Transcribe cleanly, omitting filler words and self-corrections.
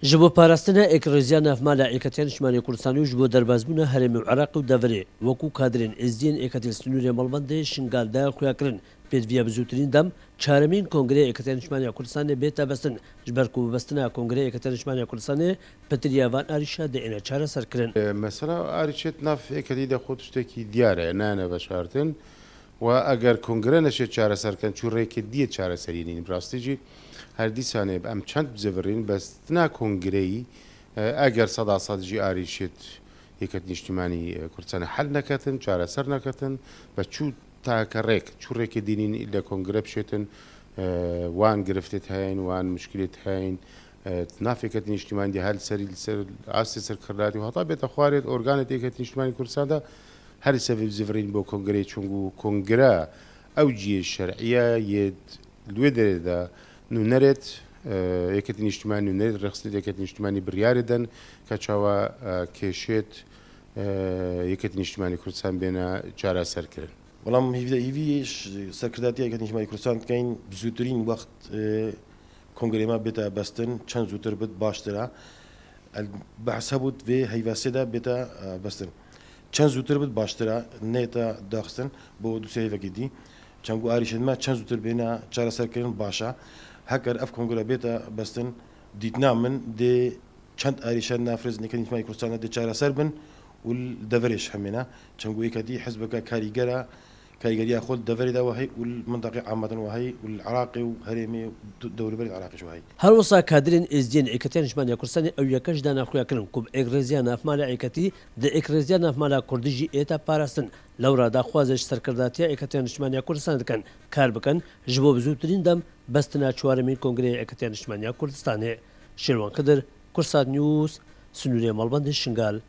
ji bo parastina ekleziya navmala Êketiyên Niştimanî Kurdistanê û ji bo derbasbûna herêmê û Iraqê û deverê wekû kadrên êziyên Êketiyên Sinûrê Malbandê şingal daya xuya kirin. Pêdiviya bi zûtirîn dem çaremîn Kongreya Êketiyên Niştimanî Kurdistanê bête bestin ji ber ku bibestina Kongreya Êketiyên Niştimanî Kurdistanê pitiriya van arîşa dêne çareserkirin. Mesela arîçet nav Êketî de xwe tiştekî diyar e nane veşartin و eger kongre neşe çareserkin çû rêkê diye çareserînîn rastî jî her dîsanê em çend bizevirîn bestina kongreyî eger seda sed jî arîşet Êketiyên Niştimanî Kurdistanê hel neketin çareser neketin ve çû take rêk çû rêkê dînîn ile kongre bişêtin wan giriftet heyn wan müşkilêt heyn nav Êketiyên Niştimanî de hel serî li ser astê serkirdayî û heta bête xwarê organê Êketiyên Niştimanî Kurdistan de her sevê bizevirîn bo kongreyê çûngû kongre ewciyê şerîya yê li wê derê de nûnerêt Êketiyên Niştimanî nûnerêt rexistê Êketiyên Niştimanî biryarê din ka çawa kêşêt Êketiyên Niştimanî Kurdistan bêne çareserkirin. Belam hîvî serkirdatiya Êketiyên Niştimanî Kurdistan dikeyin bi zûtirîn wext kongrêma bête bestin çend zûtir bit baştir e behs hebû vê heyvasê de bête bestin. Çend zûtir bit baştir e nêta daxistin bo du sê hêvekê dî çend got arîşên me çend zûtir bêne çareserkirin baş e heger ev kongre bête bestin dîtina min dê çend arîşên nafrezên Êketiyên Niştimanî Kurdistanê dê çareser bin û deverêş hemîne çend got Êketî hizbeke karîger كاريجريا خود دفري ده وهي والمنطقة عامة وهي والعراقي وهريمي دولة بري العراقي شوهي. هر وصا كادرين ازدين Êketiyên Niştimanî Kurdistanê ew yekej dana xuya kirin ku ekleziya navmala Êketî di ekleziya navmala Kurdî jî êta parastin lewra daxwaza ji serkirdatiya Êketiyên Niştimanî Kurdistanê dikin kar bikin ji bo bizûtirîn dem bestina çwaremîn Kongreya Êketiyên Niştimanî Kurdistanê. Şêrwan Kidir, Kursat News, Sinûrê Malbandê Şingal.